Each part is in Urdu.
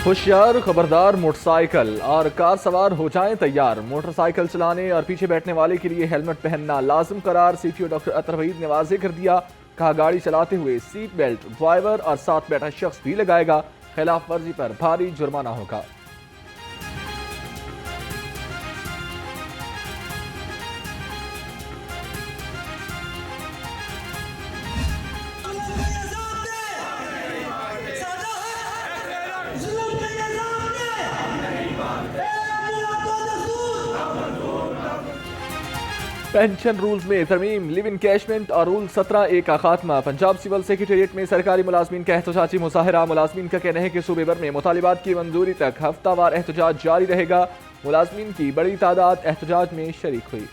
ہوشیار خبردار موٹر سائیکل اور کار سوار ہو جائیں تیار، موٹر سائیکل چلانے اور پیچھے بیٹھنے والے کے لیے ہیلمٹ پہننا لازم قرار، سی ٹی او ڈاکٹر اطہر وحید نے واضح کر دیا، کہا گاڑی چلاتے ہوئے سیٹ بیلٹ ڈرائیور اور ساتھ بیٹھا شخص بھی لگائے گا، خلاف ورزی پر بھاری جرمانہ ہوگا۔ پینشن رولز میں ترمیم، لیو انکیشمنٹ اور رول 17A کا خاتمہ، پنجاب سول سیکریٹریٹ میں سرکاری ملازمین کا احتجاجی مظاہرہ، ملازمین کا کہنا ہے کہ صوبے بھر میں مطالبات کی منظوری تک ہفتہ وار احتجاج جاری رہے گا، ملازمین کی بڑی تعداد احتجاج میں شریک ہوئی۔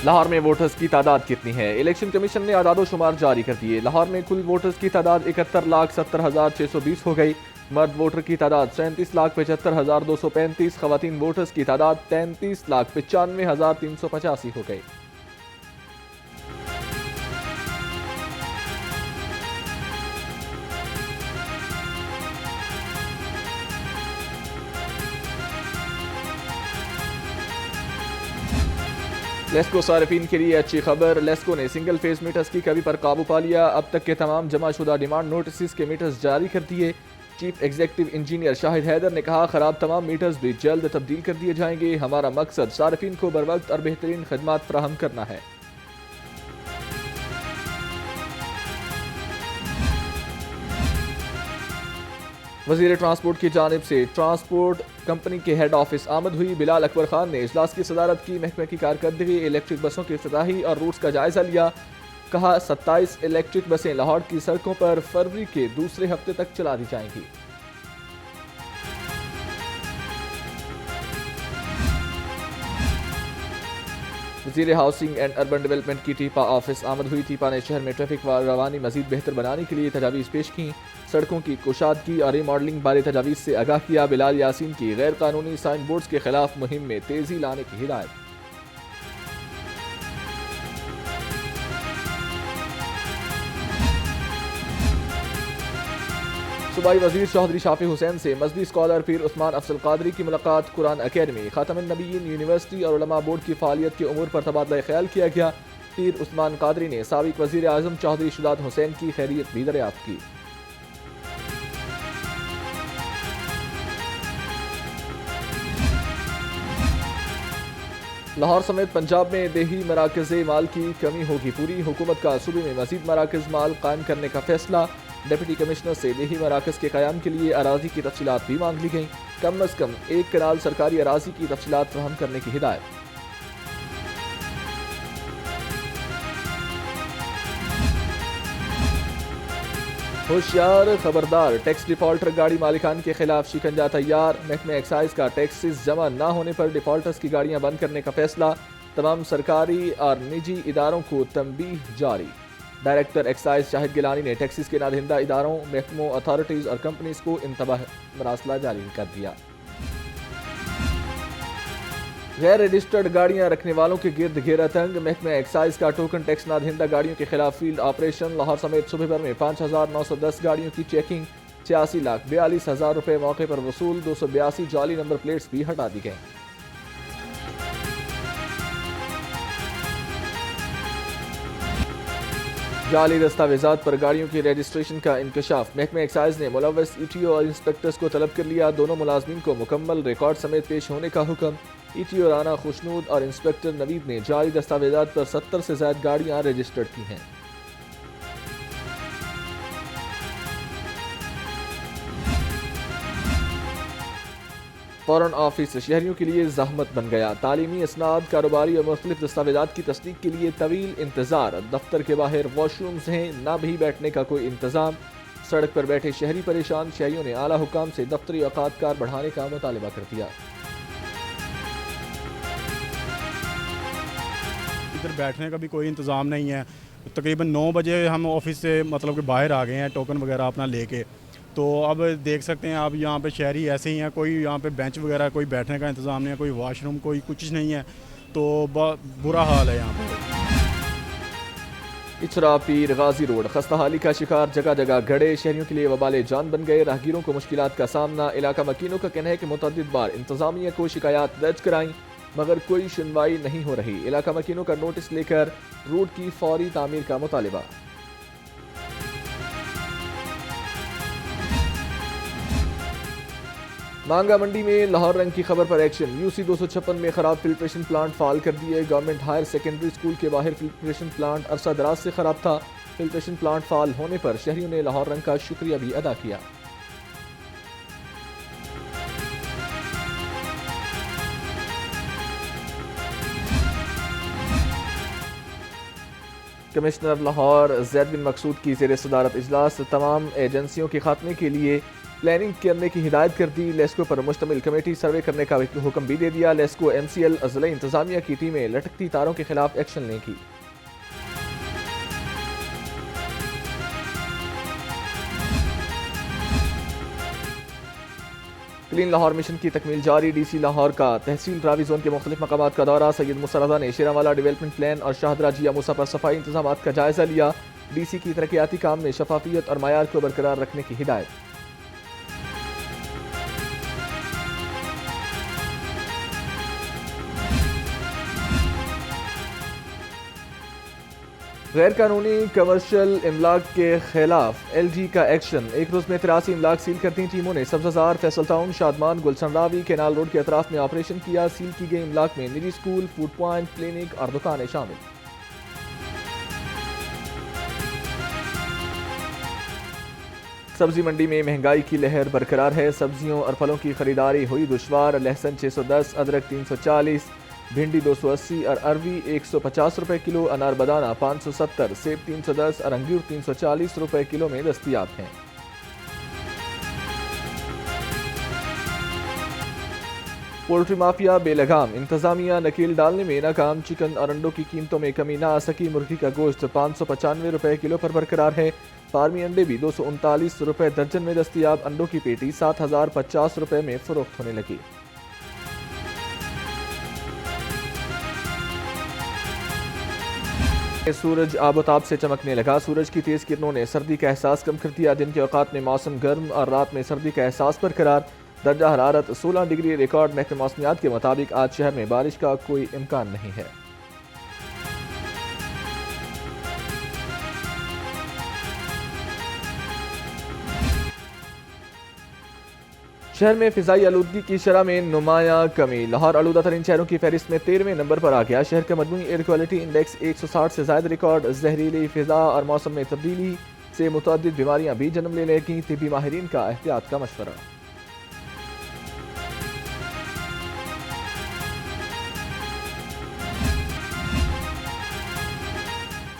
لاہور میں ووٹرز کی تعداد کتنی ہے؟ الیکشن کمیشن نے اعداد و شمار جاری کر دیے، لاہور میں کل ووٹرز کی تعداد 71,70,620 ہو گئی، مرد ووٹر کی تعداد 37,75,235، خواتین ووٹرز کی تعداد 33,95,385 ہو گئی۔ لیسکو صارفین کے لیے اچھی خبر، لیسکو نے سنگل فیز میٹرز کی کمی پر قابو پا لیا، اب تک کے تمام جمع شدہ ڈیمانڈ نوٹسز کے میٹرز جاری کر دیے، چیف ایگزیکٹو انجینئر شاہد حیدر نے کہا خراب تمام میٹرز بھی جلد تبدیل کر دیے جائیں گے، ہمارا مقصد صارفین کو بروقت اور بہترین خدمات فراہم کرنا ہے۔ وزیر ٹرانسپورٹ کی جانب سے ٹرانسپورٹ کمپنی کے ہیڈ آفس آمد ہوئی، بلال اکبر خان نے اجلاس کی صدارت کی، محکمہ کی کارکردگی، الیکٹرک بسوں کی افتتاحی اور روٹس کا جائزہ لیا، کہا 27 الیکٹرک بسیں لاہور کی سڑکوں پر فروری کے دوسرے ہفتے تک چلا دی جائیں گی۔ وزیر ہاؤسنگ اینڈ اربن ڈیولپمنٹ کی ٹیپا آفس آمد ہوئی، ٹیپا نے شہر میں ٹریفک روانی مزید بہتر بنانے کے لیے تجاویز پیش کی، سڑکوں کی کشادگی اور ری ماڈلنگ بارے تجاویز سے آگاہ کیا، بلال یاسین کی غیر قانونی سائن بورڈز کے خلاف مہم میں تیزی لانے کی ہدایت۔ صوبائی وزیر چودھری شافی حسین سے مذہبی اسکالر پیر عثمان افضل قادری کی ملاقات، قرآن اکیڈمی، خاتم النبیین یونیورسٹی اور علماء بورڈ کی فعالیت کے امور پر تبادلہ خیال کیا گیا، پیر عثمان قادری نے سابق وزیر اعظم چودھری شجاعت حسین کی خیریت بھی دریافت کی۔ لاہور سمیت پنجاب میں دیہی مراکز مال کی کمی ہوگی پوری، حکومت کا صوبے میں مزید مراکز مال قائم کرنے کا فیصلہ، ڈپٹی کمشنر سے دیہی مراکز کے قیام کے لیے اراضی کی تفصیلات بھی مانگ لی گئیں، کم از کم 1 کنال سرکاری اراضی کی تفصیلات فراہم کرنے کی ہدایت۔ ہوشیار خبردار، ٹیکس ڈیفالٹر گاڑی مالکان کے خلاف شکنجہ تیار، محکمہ ایکسائز کا ٹیکسز جمع نہ ہونے پر ڈیفالٹرز کی گاڑیاں بند کرنے کا فیصلہ، تمام سرکاری اور نجی اداروں کو تنبیہ جاری، ڈائریکٹر ایکسائز شاہد گیلانی نے ٹیکسز کے نادہندہ اداروں، محکموں، اتھارٹیز اور کمپنیز کو انتباہ مراسلہ جاری کر دیا۔ غیر رجسٹرڈ گاڑیاں رکھنے والوں کے گرد گھیرا تنگ، محکمہ ایکسائز کا ٹوکن ٹیکس نادہندہ گاڑیوں کے خلاف فیلڈ آپریشن، لاہور سمیت صوبے بھر میں 5,910 گاڑیوں کی چیکنگ، 86,42,000 روپے موقع پر وصول، 282 جعلی نمبر پلیٹس بھی ہٹا دی گئیں۔ جعلی دستاویزات پر گاڑیوں کی رجسٹریشن کا انکشاف، محکمہ ایکسائز نے ملوث ای ٹی او اور انسپیکٹرز کو طلب کر لیا، دونوں ملازمین کو مکمل ریکارڈ سمیت پیش ہونے کا حکم، E T O Rana Khushnood اور انسپیکٹر نوید نے جعلی دستاویزات پر 70 سے زائد گاڑیاں رجسٹرڈ کی ہیں۔ فورن آفس شہریوں کے لیے زحمت بن گیا، تعلیمی اسناد، کاروباری اور مختلف دستاویزات کی تصدیق کے لیے طویل انتظار، دفتر کے باہر واش رومز ہیں، نہ بھی بیٹھنے کا کوئی انتظام، سڑک پر بیٹھے شہری پریشان، شہریوں نے اعلیٰ حکام سے دفتری اوقات کار بڑھانے کا مطالبہ کر دیا۔ ادھر بیٹھنے کا بھی کوئی انتظام نہیں ہے، تقریباً 9 بجے ہم آفس سے باہر آ گئے ہیں ٹوکن وغیرہ اپنا لے کے، تو اب دیکھ سکتے ہیں آپ یہاں پہ شہری ایسے ہی ہیں، کوئی یہاں پہ بینچ وغیرہ کوئی بیٹھنے کا انتظام نہیں ہے، کوئی واش روم کوئی کچھ نہیں ہے، تو برا حال ہے یہاں پہ۔ اچرا پیر غازی روڈ خستہ حالی کا شکار، جگہ جگہ گڑھے شہریوں کے لیے وبال جان بن گئے، راہگیروں کو مشکلات کا سامنا۔ علاقہ مکینوں کا کہنا ہے کہ متعدد بار انتظامیہ کو شکایات درج کرائیں مگر کوئی سنوائی نہیں ہو رہی۔ علاقہ مکینوں کا نوٹس لے کر روڈ کی فوری تعمیر کا مطالبہ۔ مانگا منڈی میں لاہور رنگ کی خبر پر ایکشن، UC 256 میں خراب فلٹریشن پلانٹ فعال کر دیے۔ گورنمنٹ ہائر سیکنڈری اسکول کے باہر فلٹریشن پلانٹ عرصہ دراز سے خراب تھا۔ فلٹریشن پلانٹ فعال ہونے پر شہریوں نے لاہور رنگ کا شکریہ بھی ادا کیا۔ کمشنر لاہور زید بن مقصود کی زیر صدارت اجلاس، تمام ایجنسیوں کے خاتمے کے لیے پلاننگ کرنے کی ہدایت کر دی۔ لیسکو پر مشتمل کمیٹی سروے کرنے کا حکم بھی دے دیا۔ لیسکو MCL اضلاعی انتظامیہ کی ٹیمیں لٹکتی تاروں کے خلاف ایکشن لیں گی۔ کلین لاہور مشن کی تکمیل جاری، DC لاہور کا تحصیل راوی زون کے مختلف مقامات کا دورہ۔ سید موسیٰ رضا نے شیرانوالہ ڈیولپمنٹ پلان اور شاہدرہ جیا موسیٰ پر صفائی انتظامات کا جائزہ لیا۔ DC کی ترقیاتی کام میں شفافیت اور معیار کو برقرار رکھنے کی ہدایت۔ غیر قانونی کمرشل املاک کے خلاف LG کا ایکشن، ایک روز میں 83 املاک سیل کرتی ٹیموں نے سبز زار، فیصل ٹاؤن، شادمان، گلشن راوی، کینال روڈ کے اطراف میں آپریشن کیا۔ سیل کی گئی املاک میں نجی اسکول، فوڈ پوائنٹ، کلینک اور دکانیں شامل۔ سبزی منڈی میں مہنگائی کی لہر برقرار ہے، سبزیوں اور پھلوں کی خریداری ہوئی دشوار۔ لہسن 610، ادرک 340، بھنڈی 280 اور اروی 150 روپے کلو، انار بدانہ 570، سیب 310 اور انگور 340 روپے کلو میں دستیاب ہیں۔ پولٹری مافیا بے لگام، انتظامیہ نکیل ڈالنے میں ناکام۔ چکن اور انڈوں کی قیمتوں میں کمی نہ آ سکی، مرغی کا گوشت 595 روپے کلو پر برقرار ہے۔ فارمی انڈے بھی 239 روپے درجن میں دستیاب، انڈوں کی پیٹی 7050 روپے میں فروخت ہونے لگی۔ سورج آب و تاب سے چمکنے لگا، سورج کی تیز کرنوں نے سردی کا احساس کم کر دیا۔ دن کے اوقات میں موسم گرم اور رات میں سردی کا احساس برقرار۔ درجہ حرارت 16 ڈگری ریکارڈ۔ محکمہ موسمیات کے مطابق آج شہر میں بارش کا کوئی امکان نہیں ہے۔ شہر میں فضائی آلودگی کی شرح میں نمایاں کمی، لاہور آلودہ ترین شہروں کی فہرست میں 13ویں نمبر پر آ گیا۔ شہر کا مجموعی ایئر کوالٹی انڈیکس 160 سے زائد ریکارڈ۔ زہریلی فضا اور موسم میں تبدیلی سے متعدد بیماریاں بھی جنم لے گی، طبی ماہرین کا احتیاط کا مشورہ۔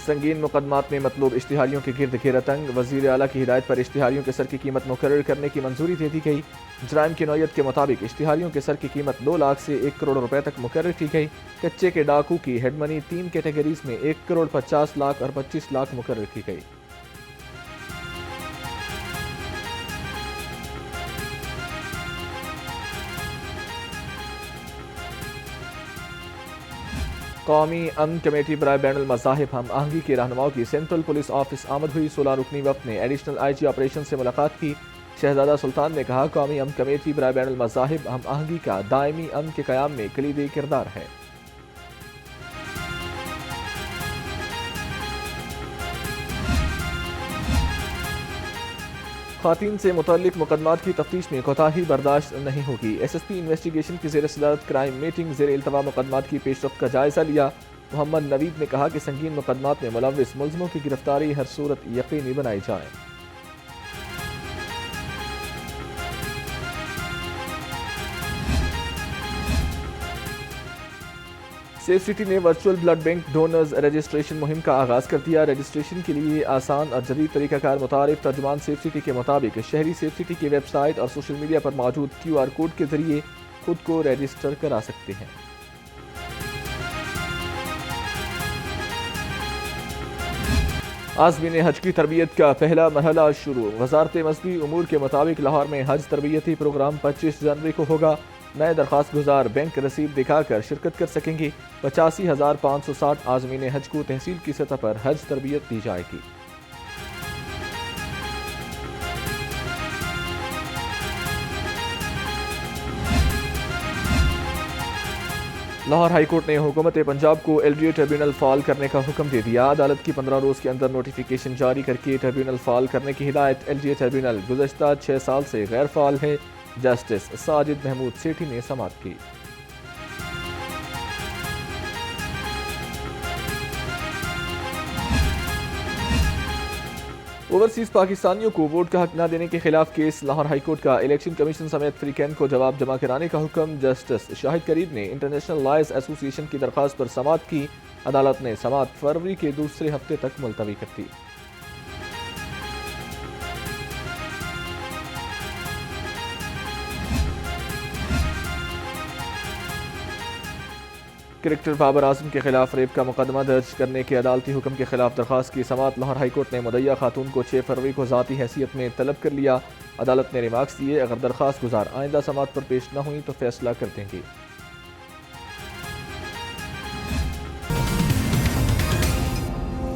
سنگین مقدمات میں مطلوب اشتہاریوں کے گرد گھیرا تنگ، وزیر اعلیٰ کی ہدایت پر اشتہاریوں کے سر کی قیمت مقرر کرنے کی منظوری دے دی گئی۔ جرائم کی نوعیت کے مطابق اشتہاریوں کے سر کی قیمت 2 لاکھ سے 1 کروڑ روپے تک مقرر کی گئی۔ کچے کے ڈاکو کی ہیڈ منی 3 کیٹیگریز میں 1 کروڑ 50 لاکھ اور 25 لاکھ مقرر کی گئی۔ قومی امن کمیٹی برائے بین المذاہب ہم آہنگی کے رہنماؤں کی سینٹرل پولیس آفس آمد ہوئی۔ 16 رکنی وفد نے ایڈیشنل IG آپریشن سے ملاقات کی۔ شہزادہ سلطان نے کہا قومی امن کمیٹی برائے بین المذاہب ہم آہنگی کا دائمی امن کے قیام میں کلیدی کردار ہے۔ خواتین سے متعلق مقدمات کی تفتیش میں کوتاہی برداشت نہیں ہوگی۔ SSP انویسٹیگیشن کی زیر صدارت کرائم میٹنگ، زیر التوا مقدمات کی پیش رفت کا جائزہ لیا۔ محمد نوید نے کہا کہ سنگین مقدمات میں ملوث ملزموں کی گرفتاری ہر صورت یقینی بنائی جائے۔ سیف سٹی نے virtual blood bank donors registration مہم کا آغاز کر دیا۔ رجسٹریشن کے لیے آسان اور جدید طریقہ کار متعارف۔ ترجمان سیف سٹی کے مطابق شہری سیف سٹی کی ویب سائٹ اور سوشل میڈیا پر موجود QR کوڈ کے ذریعے خود کو رجسٹر کرا سکتے ہیں۔ عازمین حج کی تربیت کا پہلا مرحلہ شروع۔ وزارت مذہبی امور کے مطابق لاہور میں حج تربیتی پروگرام 25 جنوری کو ہوگا۔ نئے درخواست گزار بینک رسید دکھا کر شرکت کر سکیں گے۔ 85,560 عازمین حج کو تحصیل کی سطح پر حج تربیت دی جائے گی۔ لاہور ہائی کورٹ نے حکومت پنجاب کو LGA ٹریبیونل فعال کرنے کا حکم دے دیا۔ عدالت کی 15 روز کے اندر نوٹیفیکیشن جاری کر کے ٹریبیونل فعال کرنے کی ہدایت۔ LGA ٹریبیونل گزشتہ 6 سال سے غیر فعال ہے۔ جسٹس ساجد محمود سیٹھی نے سماعت کی۔ اوورسیز پاکستانیوں کو ووٹ کا حق نہ دینے کے خلاف کیس۔ لاہور ہائی کورٹ کا الیکشن کمیشن سمیت فریقین کو جواب جمع کرانے کا حکم۔ جسٹس شاہد قریب نے انٹرنیشنل لائرز ایسوسی ایشن کی درخواست پر سماعت کی۔ عدالت نے سماعت فروری کے دوسرے ہفتے تک ملتوی کر دی۔ کرکٹر بابر اعظم کے خلاف ریپ کا مقدمہ درج کرنے کے عدالتی حکم کے خلاف درخواست کی سماعت۔ لاہور ہائی کورٹ نے مدعیہ خاتون کو 6 فروری کو ذاتی حیثیت میں طلب کر لیا۔ عدالت نے ریمارکس دیے، اگر درخواست گزار آئندہ سماعت پر پیش نہ ہوئی تو فیصلہ کر دیں گی۔